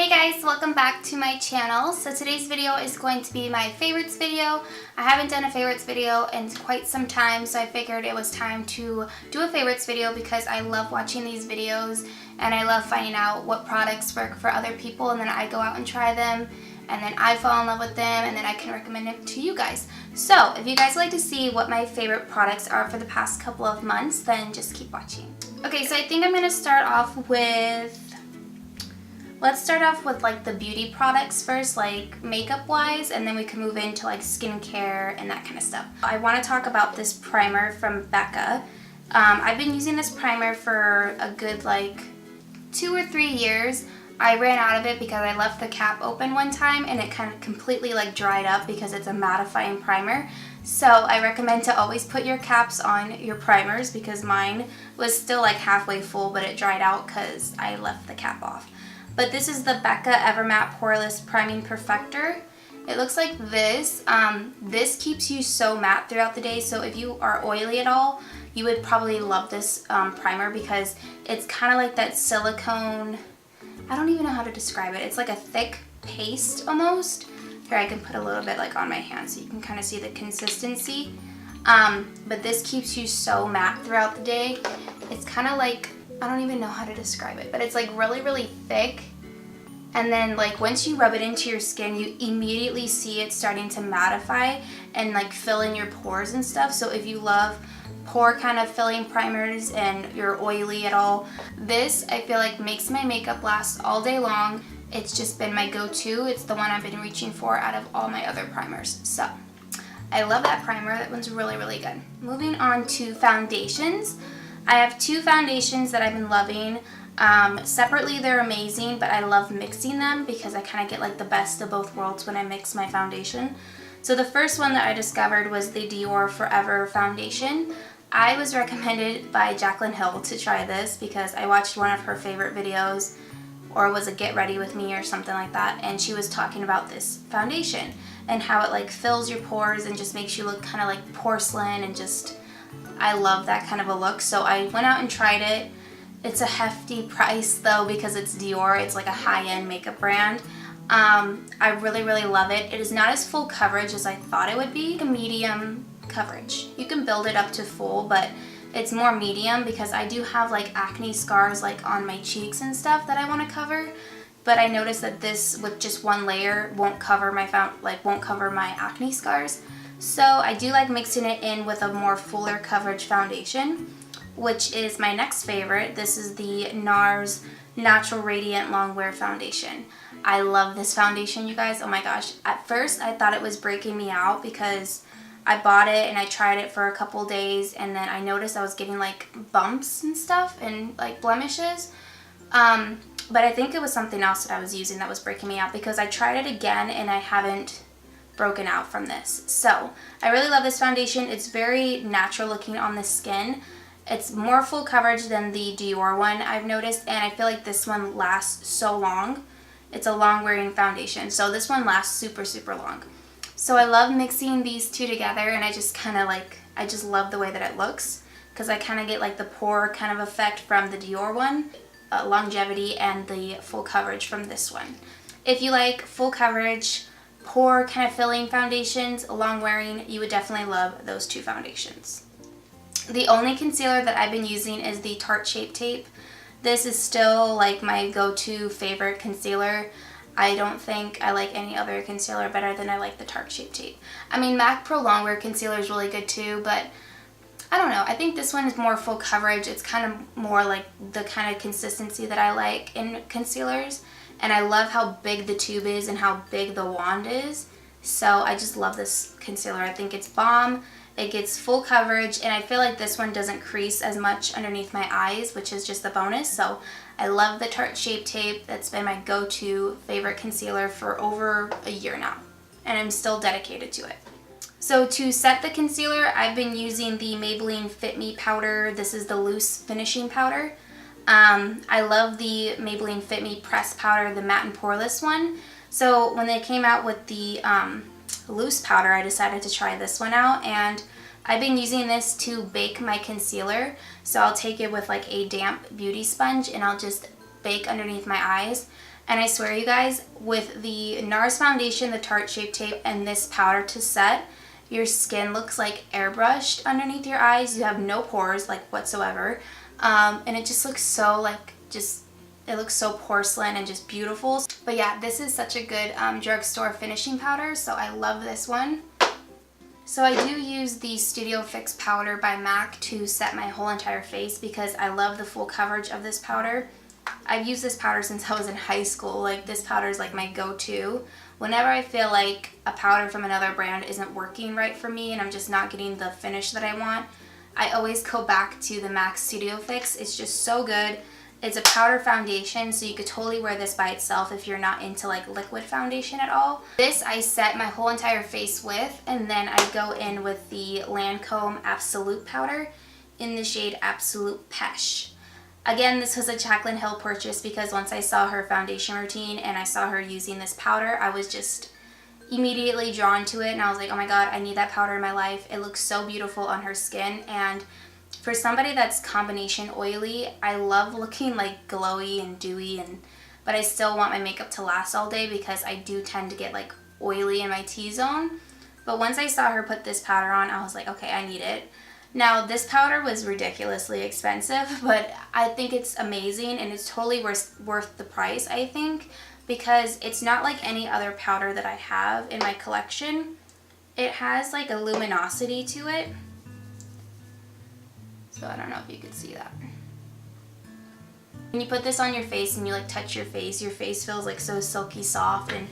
Hey guys, welcome back to my channel. So today's video is going to be my favorites video. I haven't done a favorites video in quite some time, so I figured it was time to do a favorites video because I love watching these videos and I love finding out what products work for other people, and then I go out and try them and then I fall in love with them and then I can recommend them to you guys. So if you guys like to see what my favorite products are for the past couple of months, then just keep watching. Okay, so I think I'm going to start off with, let's start off with like the beauty products first, like makeup wise, and then we can move into like skincare and that kind of stuff. I want to talk about this primer from Becca. I've been using this primer for a good like 2 or 3 years. I ran out of it because I left the cap open one time and it kind of completely like dried up because it's a mattifying primer. So I recommend to always put your caps on your primers because mine was still like halfway full but it dried out because I left the cap off. But this is the Becca Evermatte Poreless Priming Perfector. It looks like this. This keeps you so matte throughout the day, so if you are oily at all, you would probably love this primer because it's kind of like that silicone, I don't even know how to describe it. It's like a thick paste almost. Here, I can put a little bit like on my hand so you can kind of see the consistency. But this keeps you so matte throughout the day. It's kind of like, I don't even know how to describe it, but it's like really, really thick. And then like once you rub it into your skin, you immediately see it starting to mattify and like fill in your pores and stuff. So if you love pore kind of filling primers and you're oily at all, this I feel like makes my makeup last all day long. It's just been my go-to. It's the one I've been reaching for out of all my other primers. So I love that primer. That one's really, really good. Moving on to foundations. I have 2 foundations that I've been loving. Separately they're amazing, but I love mixing them because I kind of get like the best of both worlds when I mix my foundation. So the first one that I discovered was the Dior Forever foundation. I was recommended by Jaclyn to try this because I watched one of her favorite videos, or was a get ready with me or something like that, and she was talking about this foundation and how it like fills your pores and just makes you look kind of like porcelain, and just I love that kind of a look. So I went out and tried it. It's a hefty price though because it's Dior. It's like a high-end makeup brand. I really, really love it. It is not as full coverage as I thought it would be. A medium coverage. You can build it up to full, but it's more medium because I do have like acne scars like on my cheeks and stuff that I want to cover. But I noticed that this with just one layer won't cover my acne scars. So I do like mixing it in with a more fuller coverage foundation, which is my next favorite. This is the Nars Natural Radiant Longwear Foundation. I love this foundation, you guys. Oh my gosh. At first I thought it was breaking me out because I bought it and I tried it for a couple days and then I noticed I was getting like bumps and stuff and like blemishes. But I think it was something else that I was using that was breaking me out because I tried it again and I haven't broken out from this. So I really love this foundation. It's very natural looking on the skin. It's more full coverage than the Dior one, I've noticed, and I feel like this one lasts so long. It's a long wearing foundation, so this one lasts super, super long. So I love mixing these two together, and I just kind of like, I just love the way that it looks because I kind of get like the pore kind of effect from the Dior one, longevity, and the full coverage from this one. If you like full coverage, pore kind of filling foundations, long wearing, you would definitely love those 2 foundations. The only concealer that I've been using is the Tarte Shapetape. This is still like my go-to favorite concealer. I don't think I like any other concealer better than I like the Tarte Shapetape. I mean, MAC Pro Longwear concealer is really good too, but I don't know. I think this one is more full coverage. It's kind of more like the kind of consistency that I like in concealers. And I love how big the tube is and how big the wand is. So I just love this concealer. I think it's bomb. It gets full coverage, and I feel like this one doesn't crease as much underneath my eyes, which is just a bonus. So I love the Tarte Shapetape. That's been my go-to favorite concealer for over a year now, and I'm still dedicated to it. So to set the concealer, I've been using the Maybelline Fit Me powder. This is the loose finishing powder. I love the Maybelline Fit Me press powder, the matte and poreless one. So when they came out with the loose powder, I decided to try this one out, and I've been using this to bake my concealer. So I'll take it with like a damp beauty sponge and I'll just bake underneath my eyes. And I swear, you guys, with the Nars foundation, the Tarte Shape Tape, and this powder to set, your skin looks like airbrushed underneath your eyes. You have no pores, like, whatsoever. And it just looks so, like, it looks so porcelain and just beautiful. But yeah, this is such a good drugstore finishing powder, so I love this one. So I do use the Studio Fix powder by MAC to set my whole entire face because I love the full coverage of this powder. I've used this powder since I was in high school. Like, this powder is like my go-to. Whenever I feel like a powder from another brand isn't working right for me and I'm just not getting the finish that I want, I always go back to the MAC Studio Fix. It's just so good. It's a powder foundation, so you could totally wear this by itself if you're not into like liquid foundation at all. This I set my whole entire face with, and then I go in with the Lancome Absolute powder in the shade Absolute Peche. Again, this was a Jaclyn Hill purchase because once I saw her foundation routine and I saw her using this powder, I was just immediately drawn to it, and I was like, oh my god, I need that powder in my life. It looks so beautiful on her skin, and for somebody that's combination oily, I love looking like glowy and dewy, but I still want my makeup to last all day because I do tend to get like oily in my T-zone. But once I saw her put this powder on, I was like, okay, I need it. Now, this powder was ridiculously expensive, but I think it's amazing and it's totally worth the price, I think, because it's not like any other powder that I have in my collection. It has like a luminosity to it. So I don't know if you could see that. When you put this on your face and you like touch your face feels like so silky soft and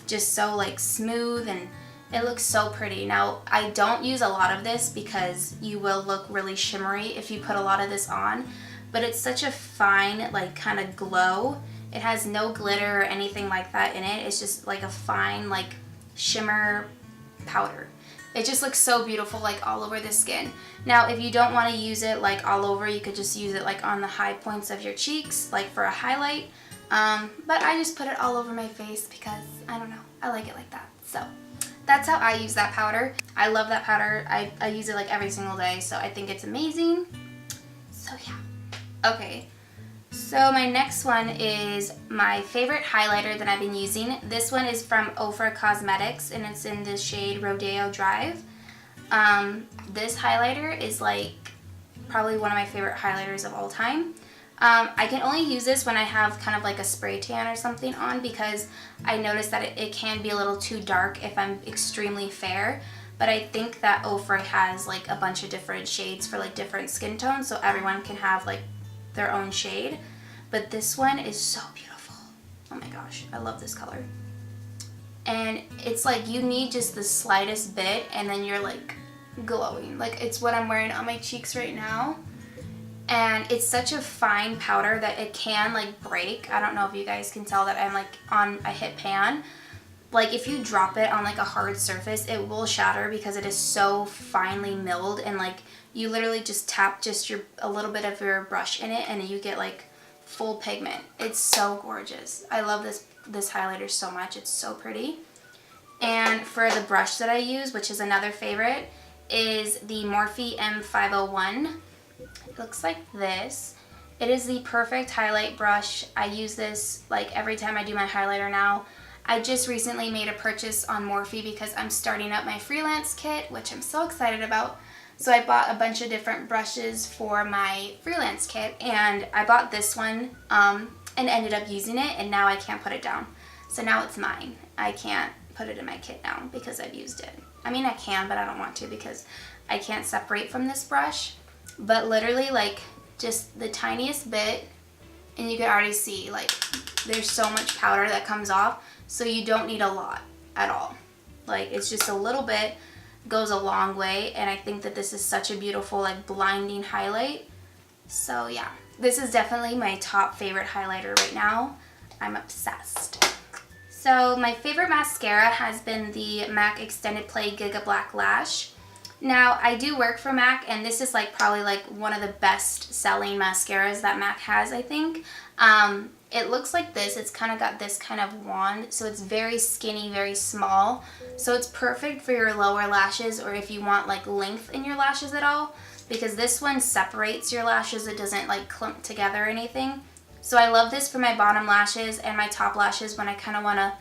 just so like smooth, and it looks so pretty. Now, I don't use a lot of this because you will look really shimmery if you put a lot of this on, but it's such a fine, like, kind of glow. It has no glitter or anything like that in it. It's just like a fine, like, shimmer powder. It just looks so beautiful, like, all over the skin. Now, if you don't want to use it, like, all over, you could just use it, like, on the high points of your cheeks, like, for a highlight. But I just put it all over my face because, I don't know, I like it like that. So that's how I use that powder. I love that powder. I use it like every single day, so I think it's amazing. So yeah. Okay, so my next one is my favorite highlighter that I've been using. This one is from Ofra Cosmetics, and it's in the shade Rodeo Drive. This highlighter is like probably one of my favorite highlighters of all time. I can only use this when I have kind of like a spray tan or something on because I noticed that it can be a little too dark if I'm extremely fair. But I think that Ofra has like a bunch of different shades for like different skin tones, so everyone can have like their own shade. But this one is so beautiful. Oh my gosh, I love this color. And it's like you need just the slightest bit and then you're like glowing. Like, it's what I'm wearing on my cheeks right now. And it's such a fine powder that it can like break. I don't know if you guys can tell that I'm like on a hit pan. Like, if you drop it on like a hard surface, it will shatter because it is so finely milled, and like you literally just tap just a little bit of your brush in it and you get like full pigment. It's so gorgeous. I love this highlighter so much. It's so pretty. And for the brush that I use, which is another favorite, is the Morphe M501. It looks like this. It is the perfect highlight brush. I use this like every time I do my highlighter now. I just recently made a purchase on Morphe because I'm starting up my freelance kit, which I'm so excited about. So I bought a bunch of different brushes for my freelance kit, and I bought this one and ended up using it, and now I can't put it down. So now it's mine. I can't put it in my kit now because I've used it. I mean, I can, but I don't want to because I can't separate from this brush. But literally, like, just the tiniest bit, and you can already see, like, there's so much powder that comes off, so you don't need a lot at all. Like, it's just a little bit, goes a long way, and I think that this is such a beautiful, like, blinding highlight. So, yeah. This is definitely my top favorite highlighter right now. I'm obsessed. So, my favorite mascara has been the MAC Extended Play Giga Black Lash. Now, I do work for MAC, and this is like probably like one of the best selling mascaras that MAC has, I think. It looks like this. It's kind of got this kind of wand, so it's very skinny, very small. So it's perfect for your lower lashes, or if you want like length in your lashes at all, because this one separates your lashes. It doesn't like clump together or anything. So I love this for my bottom lashes and my top lashes when I kind of want to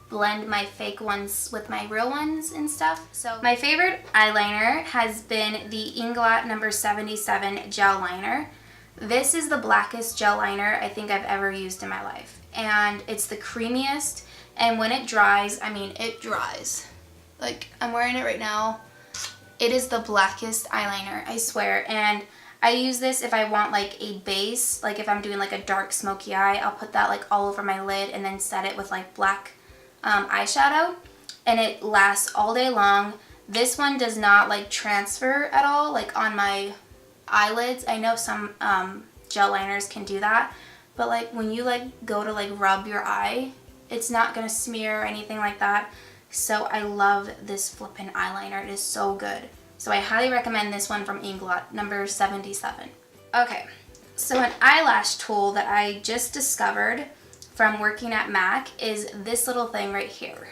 blend my fake ones with my real ones and stuff. So my favorite eyeliner has been the Inglot number 77 Gel Liner. This is the blackest gel liner I think I've ever used in my life. And it's the creamiest, and when it dries, I mean, it dries. Like, I'm wearing it right now. It is the blackest eyeliner, I swear. And I use this if I want like a base, like if I'm doing like a dark smoky eye, I'll put that like all over my lid and then set it with like black eyeshadow, and it lasts all day long. This one does not like transfer at all like on my eyelids. I know some gel liners can do that, but like when you like go to like rub your eye, it's not gonna smear or anything like that. So I love this flippin' eyeliner. It is so good. So I highly recommend this one from Inglot number 77. Okay, so an eyelash tool that I just discovered from working at MAC is this little thing right here.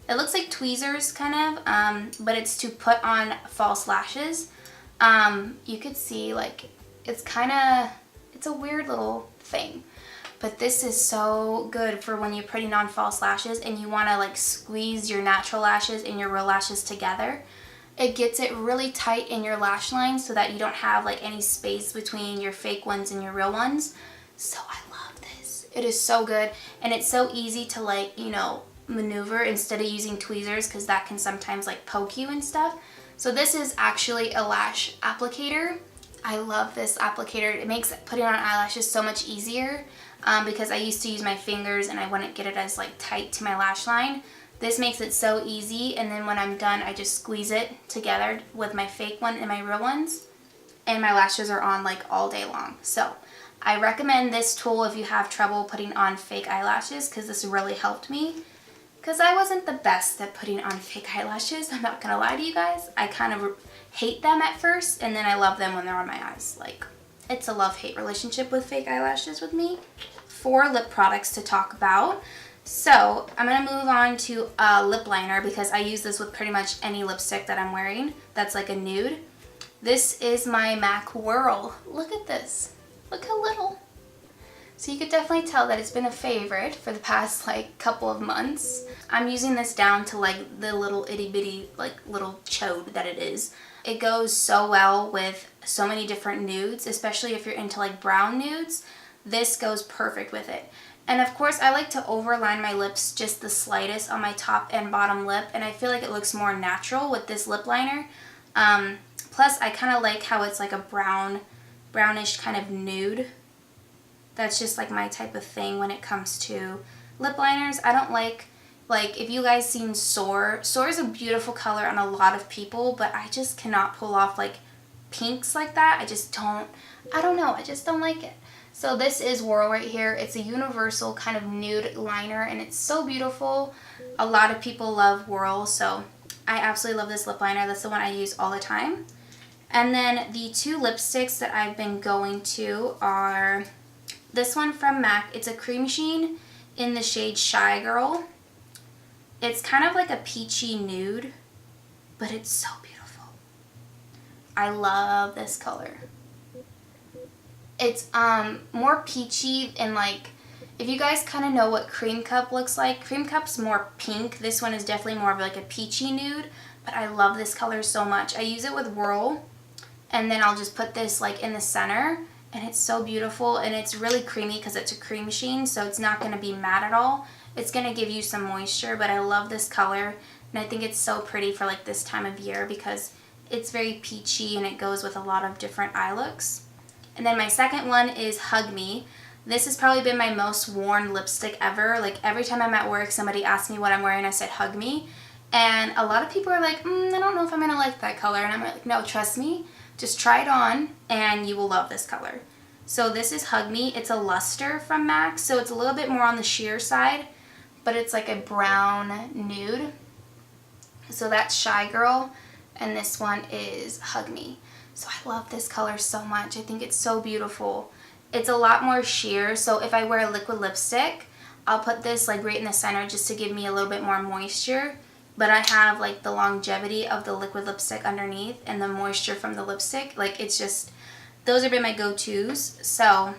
It looks like tweezers kind of, but it's to put on false lashes. You could see like it's a weird little thing, but this is so good for when you're putting on false lashes and you want to like squeeze your natural lashes and your real lashes together. It gets it really tight in your lash line so that you don't have like any space between your fake ones and your real ones. So I love this. It is so good, and it's so easy to like, you know, maneuver instead of using tweezers because that can sometimes like poke you and stuff. So this is actually a lash applicator. I love this applicator. It makes putting on eyelashes so much easier because I used to use my fingers and I wouldn't get it as like tight to my lash line. This makes it so easy, and then when I'm done, I just squeeze it together with my fake one and my real ones, and my lashes are on like all day long. So I recommend this tool if you have trouble putting on fake eyelashes, because this really helped me. Because I wasn't the best at putting on fake eyelashes, I'm not gonna lie to you guys. I kind of hate them at first, and then I love them when they're on my eyes. Like, it's a love-hate relationship with fake eyelashes with me. 4 lip products to talk about. So I'm going to move on to a lip liner because I use this with pretty much any lipstick that I'm wearing that's like a nude. This is my MAC Whirl. Look at this. Look how little. So you could definitely tell that it's been a favorite for the past like couple of months. I'm using this down to like the little itty bitty like little chode that it is. It goes so well with so many different nudes, especially if you're into like brown nudes. This goes perfect with it. And of course, I like to overline my lips just the slightest on my top and bottom lip, and I feel like it looks more natural with this lip liner. Plus, I kind of like how it's like a brownish kind of nude. That's just like my type of thing when it comes to lip liners. I don't like if you guys seen Soar. Soar is a beautiful color on a lot of people, but I just cannot pull off like pinks like that. I don't know, I just don't like it. So this is Whirl right here. It's a universal kind of nude liner, and it's so beautiful. A lot of people love Whirl, so I absolutely love this lip liner. That's the one I use all the time. And then the 2 lipsticks that I've been going to are this one from MAC. It's a cream sheen in the shade Shy Girl. It's kind of like a peachy nude, but it's so beautiful. I love this color. It's more peachy, and like, if you guys kind of know what Cream Cup looks like, Cream Cup's more pink. This one is definitely more of like a peachy nude, but I love this color so much. I use it with Whirl, and then I'll just put this like in the center, and it's so beautiful, and it's really creamy because it's a cream sheen, so it's not going to be matte at all. It's going to give you some moisture, but I love this color, and I think it's so pretty for like this time of year because it's very peachy and it goes with a lot of different eye looks. And then my second one is Hug Me. This has probably been my most worn lipstick ever. Like every time I'm at work, somebody asks me what I'm wearing, I said Hug Me. And a lot of people are like, I don't know if I'm gonna like that color. And I'm like, no, trust me, just try it on and you will love this color. So this is Hug Me. It's a luster from MAC, so it's a little bit more on the sheer side, but it's like a brown nude. So that's Shy Girl, and this one is Hug Me. So I love this color so much. I think it's so beautiful. It's a lot more sheer, so if I wear a liquid lipstick, I'll put this like right in the center just to give me a little bit more moisture. But I have like the longevity of the liquid lipstick underneath and the moisture from the lipstick. Like, it's just, those have been my go-tos. So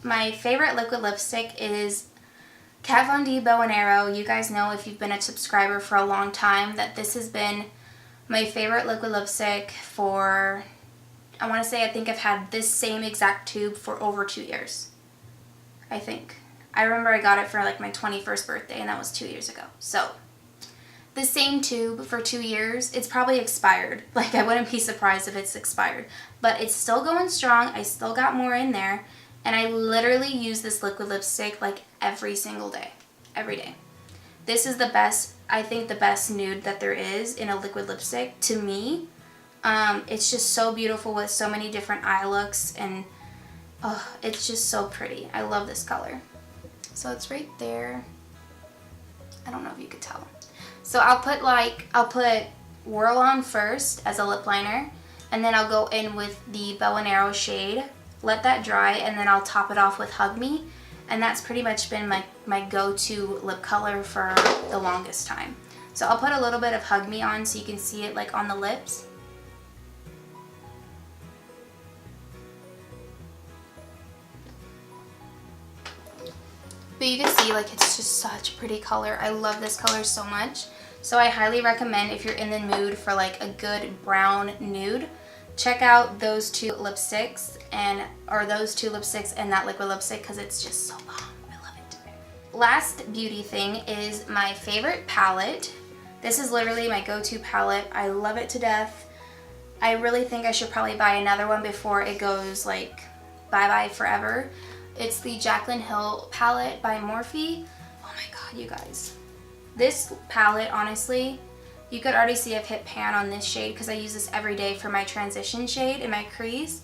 my favorite liquid lipstick is Kat Von D Bow and Arrow. You guys know, if you've been a subscriber for a long time, that this has been my favorite liquid lipstick for, I want to say, I think I've had this same exact tube for over 2 years. I think. I remember I got it for like my 21st birthday, and that was 2 years ago. So, the same tube for 2 years. It's probably expired. Like, I wouldn't be surprised if it's expired. But it's still going strong. I still got more in there. And I literally use this liquid lipstick like every single day. Every day. This is the best, I think the best nude that there is in a liquid lipstick to me. It's just so beautiful with so many different eye looks, and oh, it's just so pretty. I love this color. So it's right there. I don't know if you could tell. So I'll put Whirl on first as a lip liner, and then I'll go in with the Bow and Arrow shade, let that dry, and then I'll top it off with Hug Me. And that's pretty much been my go-to lip color for the longest time. So I'll put a little bit of Hug Me on so you can see it like on the lips. But you can see, like, it's just such a pretty color. I love this color so much. So I highly recommend, if you're in the mood for like a good brown nude, check out those two lipsticks and that liquid lipstick, because it's just so bomb. I love it. Last beauty thing is my favorite palette. This is literally my go-to palette. I love it to death. I really think I should probably buy another one before it goes like bye-bye forever. It's the Jaclyn Hill palette by Morphe. Oh my god, you guys. This palette, honestly, you could already see I've hit pan on this shade because I use this every day for my transition shade in my crease.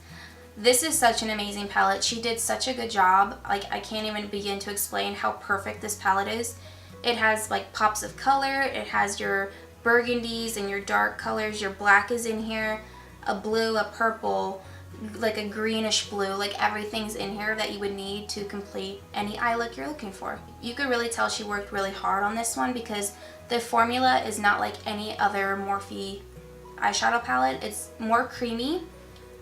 This is such an amazing palette. She did such a good job. Like, I can't even begin to explain how perfect this palette is. It has like pops of color. It has your burgundies and your dark colors. Your black is in here, a blue, a purple, like a greenish blue. Like, everything's in here that you would need to complete any eye look you're looking for. You could really tell she worked really hard on this one because the formula is not like any other Morphe eyeshadow palette. It's more creamy.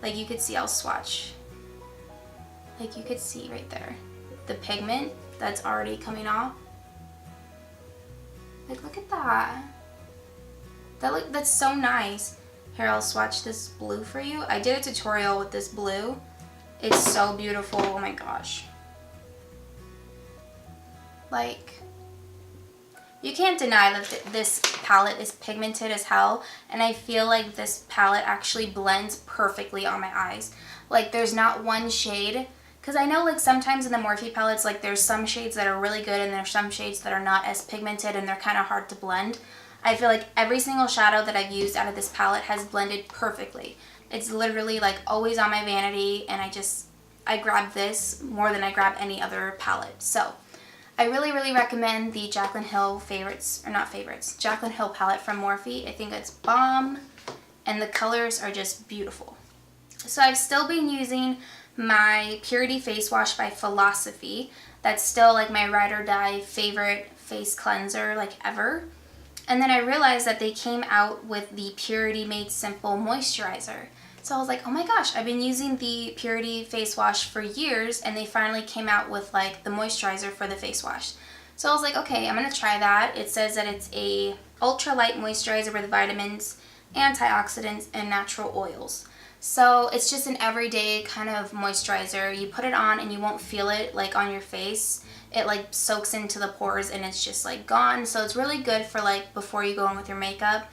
Like, you could see, I'll swatch. Like, you could see right there the pigment that's already coming off. Like, look at that. That's so nice. Here, I'll swatch this blue for you. I did a tutorial with this blue. It's so beautiful. Oh my gosh. Like, you can't deny that this palette is pigmented as hell, and I feel like this palette actually blends perfectly on my eyes. Like, there's not one shade, because I know like sometimes in the Morphe palettes, like, there's some shades that are really good and there's some shades that are not as pigmented and they're kind of hard to blend. I feel like every single shadow that I've used out of this palette has blended perfectly. It's literally like always on my vanity, and I grab this more than I grab any other palette. So I really, really recommend the Jaclyn Hill Jaclyn Hill palette from Morphe. I think it's bomb, and the colors are just beautiful. So I've still been using my Purity Face Wash by Philosophy. That's still like my ride or die favorite face cleanser like ever. And then I realized that they came out with the Purity Made Simple Moisturizer. So I was like, oh my gosh, I've been using the Purity face wash for years, and they finally came out with like the moisturizer for the face wash. So I was like, okay, I'm gonna try that. It says that it's a ultralight moisturizer with vitamins, antioxidants, and natural oils. So it's just an everyday kind of moisturizer. You put it on and you won't feel it like on your face. It like soaks into the pores and it's just like gone. So it's really good for like before you go in with your makeup,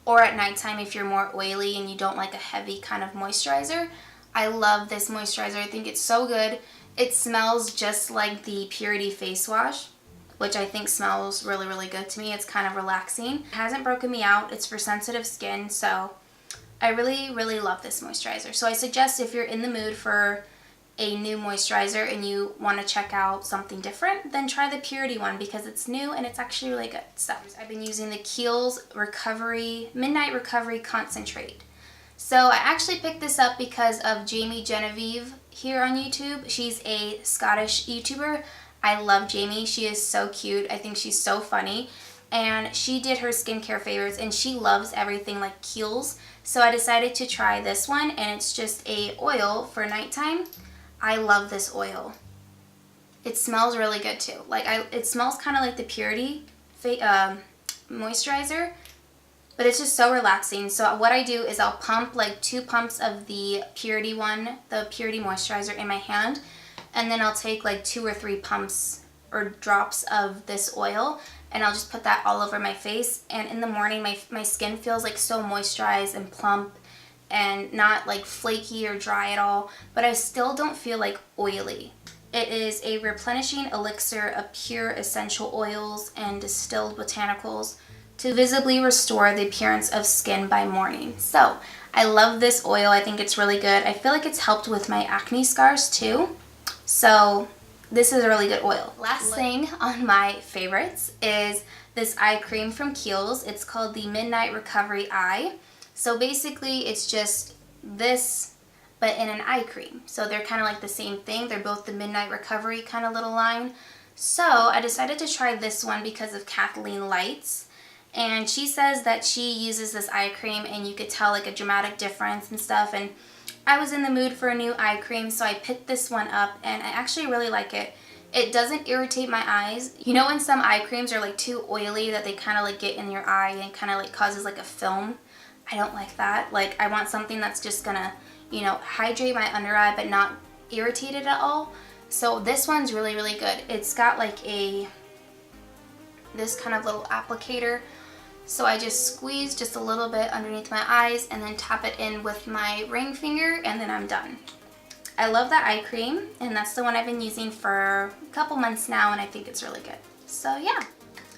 or at nighttime if you're more oily and you don't like a heavy kind of moisturizer. I love this moisturizer. I think it's so good. It smells just like the Purity face wash, which I think smells really, really good to me. It's kind of relaxing. It hasn't broken me out. It's for sensitive skin, so I really, really love this moisturizer. So I suggest if you're in the mood for a new moisturizer and you want to check out something different, then try the Purity one because it's new and it's actually really good. So I've been using the Kheils Midnight Recovery Concentrate. So I actually picked this up because of Jamie Genevieve here on YouTube. She's a Scottish YouTuber. I love Jamie. She is so cute. I think she's so funny. And she did her skincare favorites and she loves everything like Kheils. So I decided to try this one, and it's just a oil for nighttime. I love this oil. It smells really good too. Like it smells kind of like the Purity moisturizer, but it's just so relaxing. So what I do is I'll pump like 2 pumps of the Purity moisturizer in my hand, and then I'll take like 2 or 3 pumps or drops of this oil, and I'll just put that all over my face. And in the morning, my skin feels like so moisturized and plump and not like flaky or dry at all, but I still don't feel like oily. It is a replenishing elixir of pure essential oils and distilled botanicals to visibly restore the appearance of skin by morning. So I love this oil. I think it's really good. I feel like it's helped with my acne scars too. So this is a really good oil. Last thing on my favorites is this eye cream from Kheils. It's called the Midnight Recovery Eye. So basically it's just this, but in an eye cream. So they're kind of like the same thing. They're both the Midnight Recovery kind of little line. So I decided to try this one because of Kathleen Lights. And she says that she uses this eye cream and you could tell like a dramatic difference and stuff. And I was in the mood for a new eye cream, so I picked this one up and I actually really like it. It doesn't irritate my eyes. You know when some eye creams are like too oily that they kind of like get in your eye and kind of like causes like a film? I don't like that. Like I want something that's just gonna, you know, hydrate my under eye but not irritate it at all. So this one's really, really good. It's got like this kind of little applicator. So I just squeeze just a little bit underneath my eyes and then tap it in with my ring finger, and then I'm done. I love that eye cream, and that's the one I've been using for a couple months now, and I think it's really good. So yeah.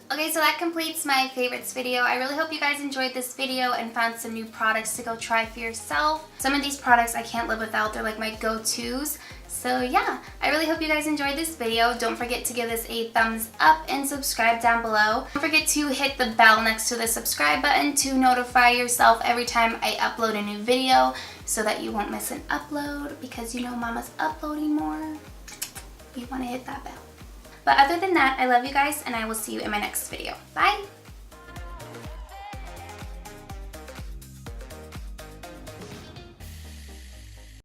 Okay, so that completes my favorites video. I really hope you guys enjoyed this video and found some new products to go try for yourself. Some of these products I can't live without. They're like my go-tos. So yeah, I really hope you guys enjoyed this video. Don't forget to give this a thumbs up and subscribe down below. Don't forget to hit the bell next to the subscribe button to notify yourself every time I upload a new video so that you won't miss an upload, because you know mama's uploading more. You want to hit that bell. But other than that, I love you guys and I will see you in my next video. Bye!